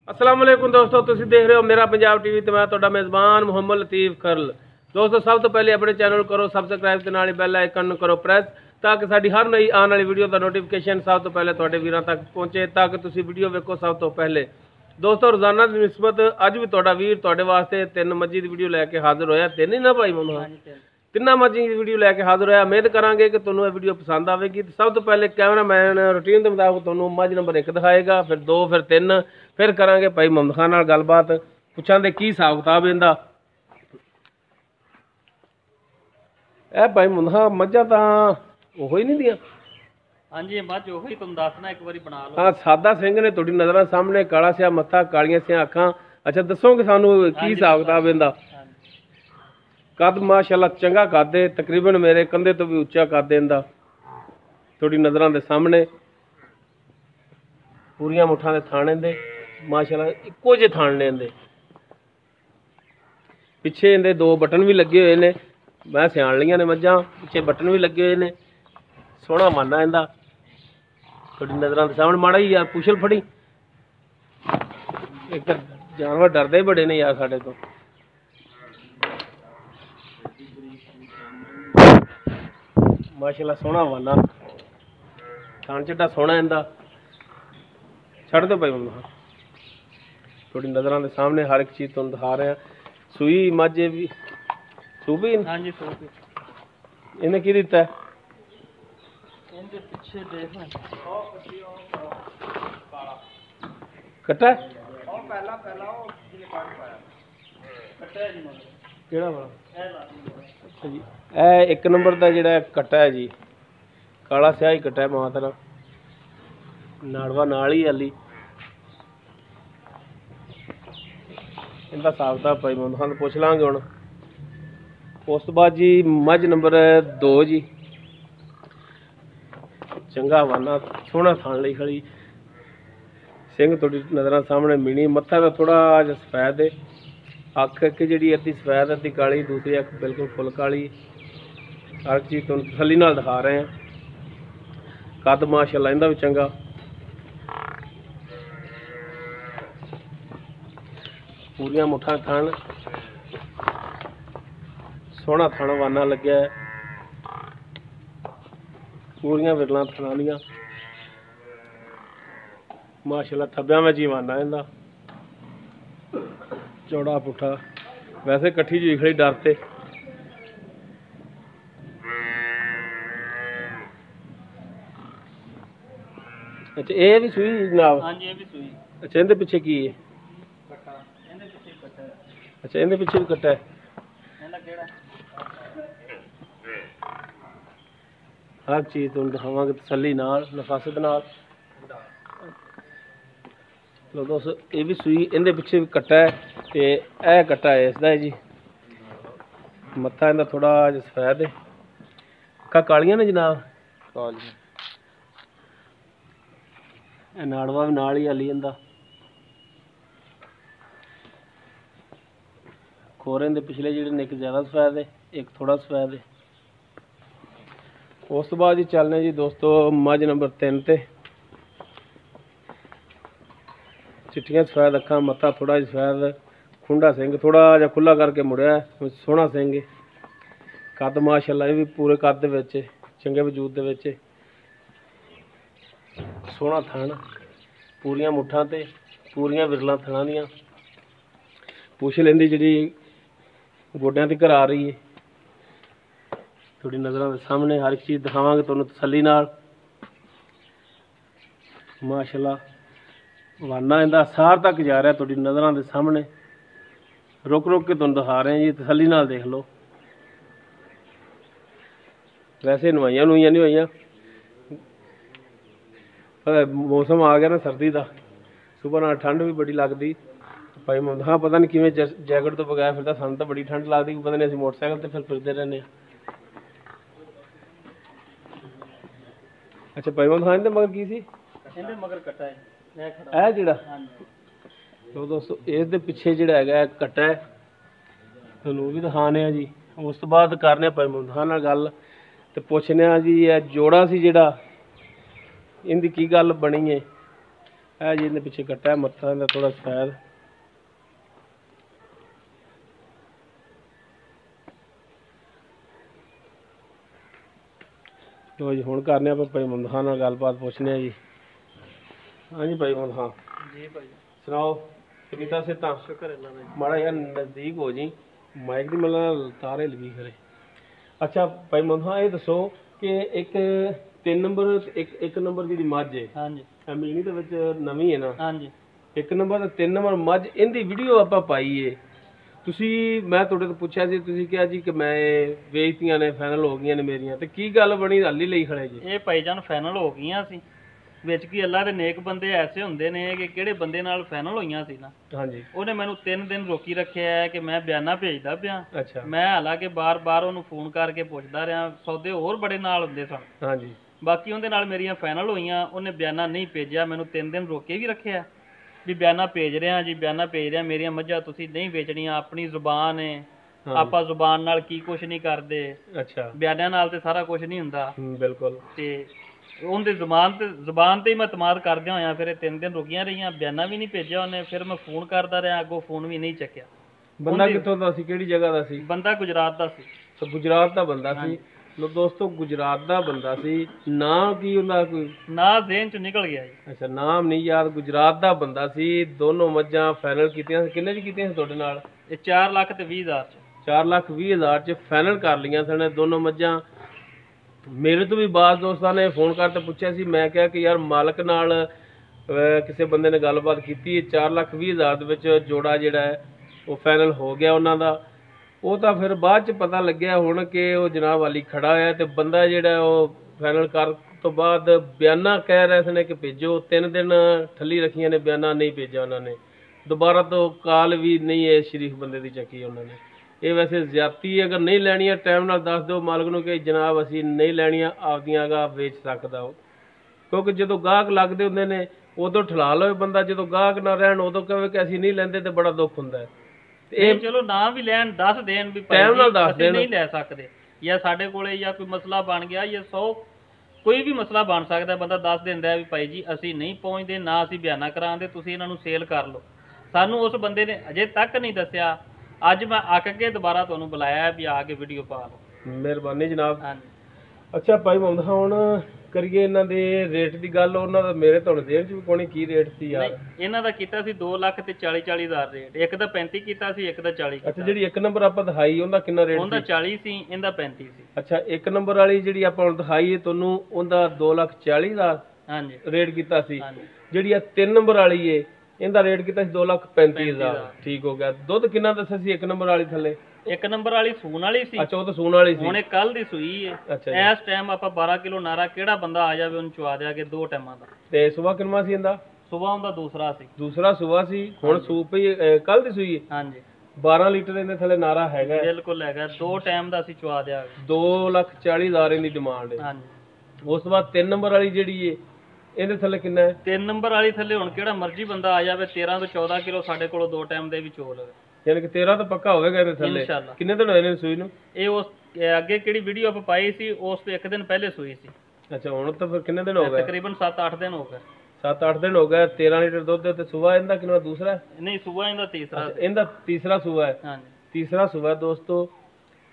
अस्सलाम वालेकुम दोस्तों, तुम देख रहे हो मेरा पंजाब टीवी तो मैं ਤੁਹਾਡਾ मेज़बान मुहम्मद लतीफ़ खरल। दोस्तों सब तो पहले अपने चैनल करो सबसक्राइब ते नाल बेल आइकन करो प्रेस ताकि साडी हर नई आने वाली वीडियो का नोटिफिकेशन सब तो पहले तुहाडे वीरां तक पहुंचे ताकि तुसीं वीडियो वेखो सब तो पहले। दोस्तों रोजाना की निस्बत अज भी तुहाडा वीर तुहाडे वास्ते 3 मर्जी की वीडियो लैके हाजिर होया। 3 ही ना भाई मनु तिना मर्जी की वीडियो लैके हाजिर होया। उम्मीद करांगे कि तुहानूं वीडियो पसंद आएगी। सब तो पहले कैमरामैन रूटीन के मुताबिक तुहानूं मर्ज नंबर 1 दिखाएगा, फिर 2, फिर 3, फिर करांगे भाई मुहम्मद खान नाल गलबात, पुछांगे की हिसाब किताब इहदा। ए भाई मुहम्मद खान मझां तां ओहो ही नहीं दियां। हाँ जी मझ ओही तुम दसना एक बारी बना लो। हाँ सादा सिंह ने तुहाडी नज़रां सामने काला सिया मत्था कालियां सिया अखां। अच्छा दसोगे सानूं की हिसाब किताब इहदा? कद माशाअल्लाह चंगा कद है, तकरीबन मेरे कंधे तो भी उच्चा कद इहदा। तुहाडी नज़रां दे सामने पूरियां मुठां दे थाने दे माशाअल्लाह इक्को जे थाने इहदे। पिछे इहदे 2 बटन भी लगे हुए ने, मैं सियाण लियां ने मझां, पिछे बटन भी लगे हुए ने। सोहना माना इहदा तुहाडी नज़रां दे सामने। माड़ा ही यार पुछल फड़ी, एक जानवर डरदे बड़े ने यार साडे तो। माशाअल्लाह सोहना वाना थान चिट्टा सोहना इहदा। छड़ दो भाई मम्मा थोड़ी नज़रां दे सामने हर एक चीज़ तुहानूं दिखा रहे हैं। सूई माझे भी सूबी। हाँ जी सूबी। इन्हें की दिता है? इनके पीछे देख ना कट्टा है और पहला वो जिले काट पाया कट्टा है जी मगर केड़ा वाला? ए लाती अच्छा जी ए 1 नंबर का जिहड़ा कट्टा है जी, काला स्याही कट्टा है मातरा नाड़वा नाल ही हाली। इनका हिसाब किताब भाई मुहम्मद खान पुछ लांगे हुण। उस तो बाद जी मझ नंबर 2 जी, चंगा वाना सोहना थान लई खड़ी, सिंह तुहाडी नज़रां सामने मिनी, मत्था तो थोड़ा जिहा सफैद है, अख एक जी अद्धी सफैद अद्धी काली, दूसरी अख बिल्कुल फुल काली। हर चीज़ तुहानूं तसल्ली नाल दिखा रहे हैं। कद माशाअल्लाह इहदा भी चंगा, पूरियां मुठां थान, सोहना थान वाना लग्या है, पूरियां विरलां थानां दियां माशाअल्लाह। थब्बियां में जीवाना इहदा चौड़ा पुट्ठा, वैसे कट्ठी जी खड़ी डरते। अच्छा ये भी सूई जनाब? हाँ जी ये भी सूई। अच्छा इहदे पिछे की है? कट्टा इनके पीछे कट्टा है। अच्छा इहदे पिछे भी कट्टा है। इनका केड़ा हर चीज़ तुहानूं दिखावांगे तसल्ली नाल नफासत नाल। लो दोस्तों ये भी सूई, इहदे पिछे भी कट्टा है ते ए कट्टा है इसदा है जी। मत्था इहदा थोड़ा जिहा सफैद है, अक्खां कालियां ने जनाब। काली नाड़वा भी नाल ही हाली इहदा। खोरे दे पिछले जिहड़े ने, एक ज़्यादा सफैद है एक थोड़ा सफैद है। उस तो बाद जी चलने जी दोस्तों मझ नंबर 3 ते। चिट्टियां सफैद अखां, मत्था थोड़ा जिहा सफैद, खुंडा सिंह थोड़ा जिहा खुला करके मुड़िया है, सोहना सिंह है। कद माशाअल्लाह भी पूरे कद दे विच चंगे वजूद दे विच, सोहना थन, पूरियां मुठां ते पूरियां विरलां थणां दियां। पुछ लैंदी जिहड़ी गोड्यां तक आ रही है। थोड़ी नज़रां दे सामने हर एक चीज़ दिखावांगे तुहानूं तसल्ली नाल। माशाअल्लाह वाना इहदा सार तक जा रहा तुहाडी नज़रां दे सामने। रुक रुक के तुहानूं दिखा रहे हैं जी, तसल्ली नाल देख लो। वैसे नवाइयां नुइयां नहीं होइयां, मौसम आ गया ना सर्दी का, सुबह नाल ठंड भी बड़ी लगती। भाई मुहम्मद खान पता नहीं किवें जैकेट तो बगैर फिरदा, सानूं तो बड़ी ठंड लगती, पता नहीं असीं मोटरसाइकिल ते फिरदे रहने। अच्छा भाई मुहम्मद खान दे मगर की सी? इनके मगर कट्टा है ये खड़ा है जिहड़ा। हाँ जी तो दोस्तों इस दे पिछे जिहड़ा हैगा कट्टा है, तुहानूं भी दिखाने आ जी। उस तो बाद करने भाई मुहम्मद खान नाल गल ते पुछने आ जी, जोड़ा सी जिहड़ा इनकी की गल बनी है। ਇਹ ਜੀ ਇਹਦੇ ਪਿੱਛੇ ਕੱਟਾ ਮੱਥਾ ਦਾ ਥੋੜਾ ਸਫੈਦ। ਲੋ ਜੀ ਹੁਣ ਕਰਨੇ ਆਪਾਂ ਭਾਈ ਮੁਹੰਮਦ ਖਾਨ ਨਾਲ ਗੱਲਬਾਤ ਪੁੱਛਨੇ ਆ ਜੀ। ਹਾਂਜੀ ਭਾਈ ਮੁਹੰਮਦ ਖਾਨ ਜੀ ਭਾਈ ਸੁਣਾਓ ਕਿੱਦਾਂ ਸੇ ਤਾਂ ਸ਼ੁਕਰ ਅੱਲਾਹ ਦਾ। ਮਾੜਾ ਜਿਹਾ ਨਜ਼ਦੀਕ ਹੋ ਜੀ ਮਾਈਕ ਦੀ ਮਤਲਬ ਤਾਰੇ ਲਗੀ ਕਰੇ। ਅੱਛਾ ਭਾਈ ਮੁਹੰਮਦ ਖਾਨ ਇਹ ਦੱਸੋ ਕਿ ਇੱਕ 3 ਨੰਬਰ ਇੱਕ ਨੰਬਰ ਦੀ ਮੱਝ ਹੈ ਹਾਂਜੀ ਮਿਲਣੀ ਦੇ ਵਿੱਚ ਨਵੀਂ ਹੈ ਨਾ ਹਾਂਜੀ 1 ਨੰਬਰ ਤੇ 3 ਨੰਬਰ ਮੱਝ ਇਹਦੀ ਵੀਡੀਓ ਆਪਾਂ ਪਾਈ ਏ ਤੁਸੀਂ ਮੈਂ ਤੁਹਾਡੇ ਤੋਂ ਪੁੱਛਿਆ ਸੀ ਤੁਸੀਂ ਕਿਹਾ ਜੀ ਕਿ ਮੈਂ ਵੇਚਤੀਆਂ ਨੇ ਫਾਈਨਲ ਹੋ ਗਈਆਂ ਨੇ ਮੇਰੀਆਂ ਤੇ ਕੀ ਗੱਲ ਬਣੀ ਹਾਲੀ ਲਈ ਖੜੇ ਜੀ। ਇਹ ਭਾਈਜਾਨ ਫਾਈਨਲ ਹੋ ਗਈਆਂ ਸੀ ਵਿੱਚ ਕੀ ਅੱਲਾਹ ਦੇ ਨੇਕ ਬੰਦੇ ਐਸੇ ਹੁੰਦੇ ਨੇ ਕਿ ਕਿਹੜੇ ਬੰਦੇ ਨਾਲ ਫਾਈਨਲ ਹੋਈਆਂ ਸੀ ਨਾ ਹਾਂਜੀ ਉਹਨੇ ਮੈਨੂੰ 3 ਦਿਨ ਰੋਕੀ ਰੱਖਿਆ ਹੈ ਕਿ ਮੈਂ ਬਿਆਨਾ ਭੇਜਦਾ ਪਿਆ। ਅੱਛਾ ਮੈਂ ਹਾਲਾਂਕਿ ਬਾਰ-ਬਾਰ ਉਹਨੂੰ ਫੋਨ ਕਰਕੇ ਪੁੱਛਦਾ ਰਿਹਾ ਸੌਦੇ ਹੋਰ ਬੜੇ ਨਾਲ ਹੁੰਦੇ ਸਨ ਹਾਂਜੀ ਬਾਕੀ ਉਹਦੇ ਨਾਲ ਮੇਰੀਆਂ ਫਾਈਨਲ ਹੋਈਆਂ ਉਹਨੇ ਬਿਆਨਾ ਨਹੀਂ ਭੇਜਿਆ ਮੈਨੂੰ 3 ਦਿਨ ਰੋਕੇ ਵੀ ਰੱਖਿਆ ਵੀ ਬਿਆਨਾ ਭੇਜ ਰਿਹਾ ਜੀ ਬਿਆਨਾ ਭੇਜ ਰਿਹਾ ਮੇਰੀਆਂ ਮੱਝਾਂ ਤੁਸੀਂ ਨਹੀਂ ਵੇਚਣੀਆਂ ਆਪਣੀ ਜ਼ੁਬਾਨ ਹੈ ਆਪਾਂ ਜ਼ੁਬਾਨ ਨਾਲ ਕੀ ਕੁਝ ਨਹੀਂ ਕਰਦੇ। ਅੱਛਾ ਬਿਆਨਾਂ ਨਾਲ ਤੇ ਸਾਰਾ ਕੁਝ ਨਹੀਂ ਹੁੰਦਾ ਬਿਲਕੁਲ ਤੇ ਉਹਦੀ ਜ਼ੁਬਾਨ ਤੇ ਹੀ ਮੈਂ ਇਤਮਾਦ ਕਰਦਿਆਂ ਹੋਇਆ ਫਿਰ ਇਹ 3 ਦਿਨ ਰੁਕੀਆਂ ਰਹੀਆਂ ਬਿਆਨਾ ਵੀ ਨਹੀਂ ਭੇਜਿਆ ਉਹਨੇ ਫਿਰ ਮੈਂ ਫੋਨ ਕਰਦਾ ਰਿਹਾ ਅੱਗੋਂ ਫੋਨ ਵੀ ਨਹੀਂ ਚੱਕਿਆ। ਬੰਦਾ ਕਿੱਥੋਂ ਦਾ ਸੀ ਕਿਹੜੀ ਜਗ੍ਹਾ ਦਾ ਸੀ? ਬੰਦਾ ਗੁਜਰਾਤ ਦਾ ਸੀ। ਤਾਂ ਗੁਜਰਾਤ ਦਾ ਬੰਦਾ ਸੀ। ਲੋ ਦੋਸਤੋ ਗੁਜਰਾਤ ਦਾ ਬੰਦਾ ਸੀ ਨਾਂ ਕੀ ਉਹਦਾ ਕੋਈ ਨਾ ਜ਼ਿਹਨ ਚ ਨਿਕਲ ਗਿਆ ਜੀ। ਅੱਛਾ ਨਾਮ ਨਹੀਂ ਯਾਦ ਗੁਜਰਾਤ ਦਾ ਬੰਦਾ ਸੀ ਦੋਨੋਂ ਮੱਝਾਂ ਫਾਈਨਲ ਕੀਤੀਆਂ ਕਿੰਨੇ ਚ ਕੀਤੀਆਂ ਸੀ ਤੁਹਾਡੇ ਨਾਲ? ਇਹ 4,20,000 ਚ 4,20,000 ਚ ਫਾਈਨਲ ਕਰ ਲਈਆਂ ਸਨ ਦੋਨੋਂ ਮੱਝਾਂ। ਮੇਰੇ ਤੋਂ ਵੀ ਬਾਜ਼ ਦੋਸਤਾਂ ਨੇ ਫੋਨ ਕਰਕੇ ਪੁੱਛਿਆ ਸੀ ਮੈਂ ਕਿਹਾ ਕਿ ਯਾਰ ਮਾਲਕ ਨਾਲ ਕਿਸੇ ਬੰਦੇ ਨੇ ਗੱਲਬਾਤ ਕੀਤੀ 4,20,000 ਦੇ ਵਿੱਚ ਜੋੜਾ ਜਿਹੜਾ ਹੈ ਉਹ ਫਾਈਨਲ ਹੋ ਗਿਆ ਉਹਨਾਂ ਦਾ। ਉਹ ਤਾਂ ਫਿਰ ਬਾਅਦ ਚ ਪਤਾ ਲੱਗਿਆ ਹੁਣ ਕਿ ਉਹ ਜਨਾਬ ਵਾਲੀ ਖੜਾ ਹੋਇਆ ਤੇ ਬੰਦਾ ਜਿਹੜਾ ਉਹ ਫਾਈਨਲ ਕਰ ਤੋਂ ਬਾਅਦ ਬਿਆਨਾ ਕਹਿ ਰਹੇ ਸਨ ਕਿ ਭੇਜੋ 3 ਦਿਨ ਠੱਲੀ ਰੱਖੀਆਂ ਨੇ ਬਿਆਨਾ ਨਹੀਂ ਭੇਜਿਆ ਉਹਨਾਂ ਨੇ ਦੁਬਾਰਾ ਤੋਂ ਕਾਲ ਵੀ ਨਹੀਂ ਇਹ ਸ਼ਰੀਫ ਬੰਦੇ ਦੀ ਚੱਕੀ ਉਹਨਾਂ ਨੇ। ਇਹ ਵੈਸੇ ਜ਼ਿਆਦਤੀ ਅਗਰ ਨਹੀਂ ਲੈਣੀਆਂ ਟਾਈਮ ਨਾਲ ਦੱਸ ਦਿਓ ਮਾਲਕ ਨੂੰ ਕਿ ਜਨਾਬ ਅਸੀਂ ਨਹੀਂ ਲੈਣੀਆਂ ਆਪਦੀਆਂ ਅਗਾ ਵੇਚ ਸਕਦਾ ਉਹ ਕਿਉਂਕਿ ਜਦੋਂ ਗਾਹਕ ਲੱਗਦੇ ਹੁੰਦੇ ਨੇ ਉਦੋਂ ਠਲਾ ਲਵੇ ਬੰਦਾ ਜਦੋਂ ਗਾਹਕ ਨਾ ਰਹਿਣ ਉਦੋਂ ਕਹੇ ਕਿ ਅਸੀਂ ਨਹੀਂ ਲੈਂਦੇ ਤੇ ਬੜਾ ਦੁੱਖ ਹੁੰਦਾ ਹੈ। ਇਹ ਚਲੋ ਨਾ ਵੀ ਲੈਣ ਦੱਸ ਦੇਣ ਵੀ ਟਾਈਮ ਨਾਲ ਦੱਸ ਅਸੀਂ ਨਹੀਂ ਲੈ ਸਕਦੇ ਜਾਂ ਸਾਡੇ ਕੋਲੇ ਜਾਂ ਕੋਈ ਮਸਲਾ ਬਣ ਗਿਆ ਜਾਂ 100 ਕੋਈ ਵੀ ਮਸਲਾ ਬਣ ਸਕਦਾ ਬੰਦਾ ਦੱਸ ਦਿੰਦਾ ਵੀ ਭਾਈ ਜੀ ਅਸੀਂ ਨਹੀਂ ਪਹੁੰਚਦੇ ਨਾ ਅਸੀਂ ਬਿਆਨਾ ਕਰਾਂਦੇ ਤੁਸੀਂ ਇਹਨਾਂ ਨੂੰ ਸੇਲ ਕਰ ਲਓ। ਸਾਨੂੰ ਉਸ ਬੰਦੇ ਨੇ ਅਜੇ ਤੱਕ ਨਹੀਂ ਦੱਸਿਆ ਅੱਜ ਮੈਂ ਅੱਕ ਕੇ ਦੁਬਾਰਾ ਤੁਹਾਨੂੰ ਬੁਲਾਇਆ ਵੀ ਆ ਕੇ ਵੀਡੀਓ ਪਾ ਲਓ। ਮਿਹਰਬਾਨੀ ਜਨਾਬ। ਹਾਂਜੀ ਅੱਛਾ ਭਾਈ ਮੁਹੰਮਦ ਖਾਨ ਹੁਣ ਕਰੀਏ ਇਹਨਾਂ ਦੇ ਰੇਟ ਦੀ ਗੱਲ ਉਹਨਾਂ ਦਾ ਮੇਰੇ ਤੁਹਾਨੂੰ ਦੇਣ ਚ ਵੀ ਕੋਣੀ ਕੀ ਰੇਟ ਸੀ ਯਾਰ? ਇਹਨਾਂ ਦਾ ਕੀਤਾ ਸੀ 2 ਲੱਖ ਤੇ 40,000 ਰੇਟ ਇੱਕ ਦਾ 35 ਕੀਤਾ ਸੀ ਇੱਕ ਦਾ 40 ਅੱਛਾ ਜਿਹੜੀ 1 ਨੰਬਰ ਆਪਾਂ ਦਿਖਾਈ ਉਹਦਾ ਕਿੰਨਾ ਰੇਟ ਸੀ? ਉਹਦਾ 40 ਸੀ ਇਹਦਾ 35 ਸੀ। ਅੱਛਾ 1 ਨੰਬਰ ਵਾਲੀ ਜਿਹੜੀ ਆਪਾਂ ਹੁਣ ਦਿਖਾਈ ਹੈ ਤੁਹਾਨੂੰ ਉਹਦਾ 2,40,000 ਹਾਂਜੀ ਰੇਟ ਕੀਤਾ ਸੀ। ਹਾਂਜੀ ਜਿਹੜੀ ਆ 3 ਨੰਬਰ ਵਾਲੀ ਏ ਇਹਦਾ ਰੇਟ ਕੀਤਾ ਸੀ 2,35,000 ਠੀਕ ਹੋ ਗਿਆ। ਦੁੱਧ ਕਿੰਨਾ ਦੱਸਿਆ ਸੀ 1 ਨੰਬਰ ਵਾਲੀ ਥੱਲੇ? 1 ਨੰਬਰ ਵਾਲੀ ਸੂਣ ਵਾਲੀ ਸੀ। ਅੱਛਾ ਉਹ ਤਾਂ ਸੂਣ ਵਾਲੀ ਸੀ। ਹੁਣ ਇਹ ਕੱਲ ਦੀ ਸੂਈ ਹੈ। ਅੱਛਾ ਇਸ ਟਾਈਮ ਆਪਾਂ 12 ਕਿਲੋ ਨਾਰਾ ਕਿਹੜਾ ਬੰਦਾ ਆ ਜਾਵੇ ਉਹਨੂੰ ਚਵਾ ਦਿਆਂਗੇ 2 ਟਾਈਮਾਂ ਦਾ। ਤੇ ਸਵੇਰ ਕਿੰਨਾ ਸੀ ਇਹਦਾ? ਸਵੇਰ ਉਹਦਾ ਦੂਸਰਾ ਸੀ। ਦੂਸਰਾ ਸਵੇਰ ਸੀ ਹੁਣ ਸੂਪ ਹੀ ਕੱਲ ਦੀ ਸੂਈ ਹੈ। ਹਾਂਜੀ 12 ਲੀਟਰ ਇਹਦੇ ਥੱਲੇ ਨਾਰਾ ਹੈਗਾ ਬਿਲਕੁਲ ਹੈਗਾ 2 ਟਾਈਮ ਦਾ ਅਸੀਂ ਚਵਾ ਦਿਆਂਗੇ। 2,40,000 ਇਹਦੀ ਡਿਮਾਂਡ ਹੈ। ਹਾਂਜੀ ਉਸ ਤੋਂ ਬਾਅਦ 3 ਨੰਬਰ ਵਾਲੀ ਜਿਹੜੀ ਹੈ ਇਹਦੇ ਥੱਲੇ ਕਿੰਨਾ ਹੈ? 3 ਨੰਬਰ ਵਾਲੀ ਥੱਲੇ ਹੁਣ ਕਿਹੜਾ ਮਰਜ਼ੀ ਬੰਦਾ ਆ ਜਾਵੇ 13 ਤੋਂ 14 ਕਿਲੋ ਸਾਡੇ ਕੋਲੋਂ 2 ਟਾਈਮ ਦੇ ਵੀ ਚੋ ਲਵੇ। ਯਾਨੀ ਕਿ 13 ਤਾਂ ਪੱਕਾ ਹੋਵੇਗਾ ਇਹਦੇ ਥੱਲੇ। ਇਨਸ਼ਾਅੱਲਾ। ਕਿੰਨੇ ਦਿਨ ਹੋਏ ਨੇ ਸੂਈ ਨੂੰ? ਇਹ ਉਸ ਅੱਗੇ ਕਿਹੜੀ ਵੀਡੀਓ ਆਪਾਂ ਪਾਈ ਸੀ ਉਸ ਤੋਂ 1 ਦਿਨ ਪਹਿਲੇ ਸੂਈ ਸੀ। ਅੱਛਾ ਹੁਣ ਤਾਂ ਫਿਰ ਕਿੰਨੇ ਦਿਨ ਹੋ ਗਏ? ਤਕਰੀਬਨ 7-8 ਦਿਨ ਹੋ ਗਏ। 7-8 ਦਿਨ ਹੋ ਗਏ। 13 ਲੀਟਰ ਦੁੱਧ ਤੇ ਸੂਆ ਇਹਦਾ ਕਿੰਨਾ ਦੂਸਰਾ ਹੈ? ਨਹੀਂ ਸੂਆ ਇਹਦਾ ਤੀਸਰਾ। ਇਹਦਾ ਤੀਸਰਾ ਸੂਆ ਹੈ। ਹਾਂਜੀ ਤੀਸਰਾ ਸੂਆ ਦੋਸਤੋ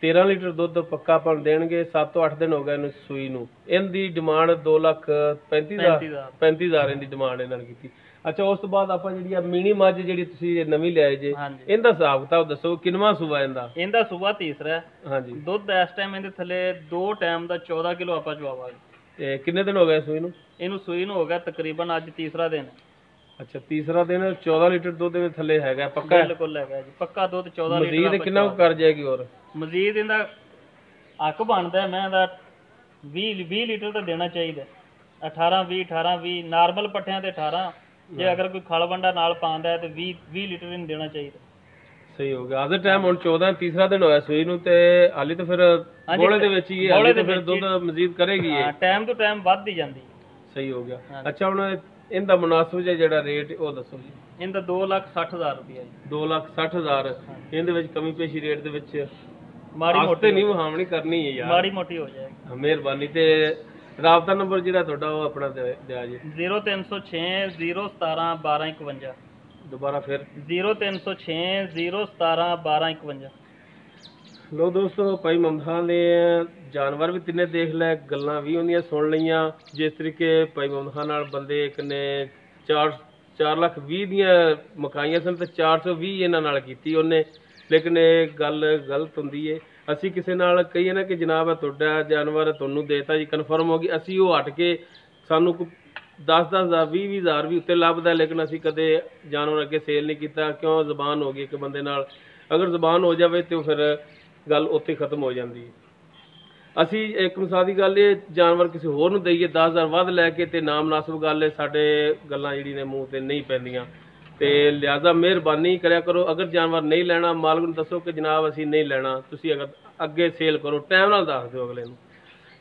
13 ਲੀਟਰ ਦੁੱਧ ਪੱਕਾ ਆਪਾਂ ਦੇਣਗੇ। 7 ਤੋਂ 8 ਦਿਨ ਹੋ ਗਏ ਇਹਨੂੰ ਸੂਈ ਨੂੰ। ਇਹਦੀ ਡਿਮਾਂਡ 2,35,000 ਇਹਦੀ ਡਿਮਾਂਡ ਇਹਨਾਂ ਨੇ ਕੀਤੀ। ਅੱਛਾ ਉਸ ਤੋਂ ਬਾਅਦ ਆਪਾਂ ਜਿਹੜੀ ਆ ਮੀਨੀ ਮੱਝ ਜਿਹੜੀ ਤੁਸੀਂ ਨਵੀਂ ਲਿਆਏ ਜੇ ਇਹਦਾ ਹਿਸਾਬ ਕਿਤਾਬ ਦੱਸੋ ਕਿੰਨਵਾਂ ਸੂਆ ਇਹਦਾ? ਇਹਦਾ ਸੂਆ ਤੀਸਰਾ ਹੈ। ਹਾਂਜੀ ਦੁੱਧ ਇਸ ਟਾਈਮ ਇਹਦੇ ਥੱਲੇ 2 ਟਾਈਮ ਦਾ 14 ਕਿਲੋ ਆਪਾਂ ਚਵਾਵਾਂਗੇ। ਤੇ ਕਿੰਨੇ ਦਿਨ ਹੋ ਗਏ ਸੂਈ ਨੂੰ? ਇਹਨੂੰ ਸੂਈ ਨੂੰ ਹੋ ਗਿਆ ਤਕਰੀਬਨ ਅੱਜ ਤੀਸਰਾ ਦਿਨ। ਅੱਛਾ ਤੀਸਰਾ ਦਿਨ 14 ਲੀਟਰ ਦੁੱਧ ਦੇ ਥੱਲੇ ਹੈਗਾ ਪੱਕਾ? ਬਿਲਕੁਲ ਹੈਗਾ ਜੀ ਪੱਕਾ ਦੁੱਧ 14 ਲੀਟਰ। ਮਜ਼ੀਦ ਕਿੰਨਾ ਕਰ ਜਾਏਗੀ ਹੋਰ? ਮਜ਼ੀਦ ਇਹਦਾ ਹੱਕ ਬਣਦਾ ਮੈਂ ਇਹਦਾ 20 ਲੀਟਰ ਤਾਂ ਦੇਣਾ ਚਾਹੀਦਾ। 18-20 ਨਾਰਮਲ ਪੱਠਿਆਂ ਤੇ 18 ਜੇ ਅਗਰ ਕੋਈ ਖਲ ਵੰਡਾ ਨਾਲ ਪਾਉਂਦਾ ਹੈ ਤੇ 20 ਲੀਟਰ ਇਹਨੂੰ ਦੇਣਾ ਚਾਹੀਦਾ। ਸਹੀ ਹੋ ਗਿਆ। ਅੱਜ ਦੇ ਟਾਈਮ ਹੁਣ 14 ਤੀਸਰਾ ਦਿਨ ਹੋਇਆ ਸੂਈ ਨੂੰ ਤੇ ਹਾਲੀ ਤਾਂ ਫਿਰ ਗੋਲੇ ਦੇ ਵਿੱਚ ਹੀ ਹੈ ਹਾਲੀ ਤਾਂ ਫਿਰ ਦੁੱਧ ਮਜ਼ੀਦ ਕਰੇਗੀ ਇਹ। ਟਾਈਮ ਤੋਂ ਟਾਈਮ ਵੱਧ ਹੀ ਜਾਂਦੀ। ਸਹੀ ਹੋ ਗਿਆ। ਅੱਛਾ ਹੁਣ ਇਹਦਾ ਮੁਨਾਸਬ ਜਿਹੜਾ ਰੇਟ ਉਹ ਦੱਸੋ ਜੀ? ਇਹਦਾ 2,60,000 ਰੁਪਇਆ ਜੀ। 2,60,000 ਇਹਦੇ ਵਿੱਚ ਕਮੀ ਪੇਸ਼ੀ ਰੇਟ ਦੇ ਵਿੱਚ ਮਾੜੀ ਮੋਟੀ ਨਹੀਂ ਵਹਾਵਣੀ ਕਰਨੀ ਹੈ ਯਾਰ ਮਾੜੀ ਮੋਟੀ ਹੋ ਜਾਏਗੀ। ਮਿਹਰਬਾਨੀ। ਤੇ ਰਾਬਤਾ ਨੰਬਰ ਜਿਹੜਾ ਤੁਹਾਡਾ ਉਹ ਆਪਣਾ ਦਿਆ ਜੀ। 0306 017 1251। ਦੁਬਾਰਾ ਫਿਰ 0306 017 1251। ਲੋ ਦੋਸਤੋ, ਭਾਈ ਮਮਤਾ ਨੇ ਜਾਨਵਰ ਵੀ ਤਿੰਨੇ ਦੇਖ ਲੈ, ਗੱਲਾਂ ਵੀ ਉਹਦੀਆਂ ਸੁਣ ਲਈਆਂ। ਜਿਸ ਤਰੀਕੇ ਭਾਈ ਮਮਤਾ ਨਾਲ ਬੰਦੇ ਇੱਕ ਨੇ 4 ਲੱਖ 20 ਦੀਆਂ ਮਕਾਈਆਂ ਸਨ ਤੇ 420 ਇਹਨਾਂ ਨਾਲ ਕੀਤੀ ਉਹਨੇ, ਲੇਕਿਨ ਇਹ ਗੱਲ ਗਲਤ ਹੁੰਦੀ ਏ। ਅਸੀਂ ਕਿਸੇ ਨਾਲ ਕਹੀਏ ਨਾ ਕਿ ਜਨਾਬ ਹੈ ਤੁਹਾਡਾ ਜਾਨਵਰ ਤੁਹਾਨੂੰ ਦੇਤਾ ਜੀ, ਕਨਫਰਮ ਹੋ ਗਈ, ਅਸੀਂ ਉਹ ਹਟ ਕੇ ਸਾਨੂੰ 10-10 ਹਜ਼ਾਰ 20-20 ਹਜ਼ਾਰ ਵੀ ਉੱਤੇ ਲੱਭਦਾ, ਲੇਕਿਨ ਅਸੀਂ ਕਦੇ ਜਾਨਵਰ ਅੱਗੇ ਸੇਲ ਨਹੀਂ ਕੀਤਾ। ਕਿਉਂ? ਜ਼ਬਾਨ ਹੋ ਗਈ ਇੱਕ ਬੰਦੇ ਨਾਲ, ਅਗਰ ਜ਼ਬਾਨ ਹੋ ਜਾਵੇ ਤਾਂ ਫਿਰ ਗੱਲ ਉੱਥੇ ਖਤਮ ਹੋ ਜਾਂਦੀ ਹੈ। ਅਸੀਂ ਇੱਕ ਮਿਸਾਲ ਦੀ ਗੱਲ, ਇਹ ਜਾਨਵਰ ਕਿਸੇ ਹੋਰ ਨੂੰ ਦਈਏ 10,000 ਵੱਧ ਲੈ ਕੇ ਤੇ ਨਾ ਮੁਨਾਸਬ ਗੱਲ ਹੈ, ਸਾਡੇ ਗੱਲਾਂ ਜਿਹੜੀ ਨੇ ਮੂੰਹ ਤੇ ਨਹੀਂ ਪੈਂਦੀਆਂ। ਤੇ ਲਿਹਾਜ਼ਾ ਮਿਹਰਬਾਨੀ ਕਰਿਆ ਕਰੋ, ਅਗਰ ਜਾਨਵਰ ਨਹੀਂ ਲੈਣਾ ਮਾਲਕ ਨੂੰ ਦੱਸੋ ਕਿ ਜਨਾਬ ਅਸੀਂ ਨਹੀਂ ਲੈਣਾ, ਤੁਸੀਂ ਅਗਰ ਅੱਗੇ ਸੇਲ ਕਰੋ, ਟਾਈਮ ਨਾਲ ਦੱਸ ਦਿਓ ਅਗਲੇ ਨੂੰ।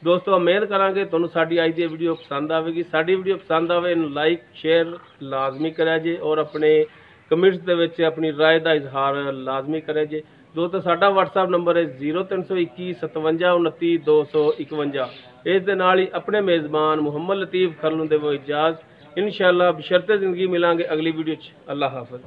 ਦੋਸਤੋ, ਉਮੀਦ ਕਰਾਂਗੇ ਤੁਹਾਨੂੰ ਸਾਡੀ ਅੱਜ ਦੀ ਵੀਡੀਓ ਪਸੰਦ ਆਵੇਗੀ। ਸਾਡੀ ਵੀਡੀਓ ਪਸੰਦ ਆਵੇ ਇਹਨੂੰ ਲਾਈਕ ਸ਼ੇਅਰ ਲਾਜ਼ਮੀ ਕਰਿਆ ਜੇ ਔਰ ਆਪਣੇ ਕਮੈਂਟਸ ਦੇ ਵਿੱਚ ਆਪਣੀ ਰਾਏ ਦਾ ਇਜ਼ਹਾਰ ਲਾਜ਼ਮੀ ਕਰਿਆ ਜੇ। ਦੋਸਤੋ, ਸਾਡਾ WhatsApp ਨੰਬਰ ਹੈ 0321 57 29 251। ਇਸ ਦੇ ਨਾਲ ਹੀ ਆਪਣੇ ਮੇਜ਼ਬਾਨ ਮੁਹੰਮਦ ਲਤੀਫ ਖਰਲ ਨੂੰ ਦੇਵੋ ਇਜਾਜ਼ਤ। इंशाअल्लाह बशर्ते ज़िंदगी मिलांगे अगली वीडियो। अल्लाह हाफ़िज़।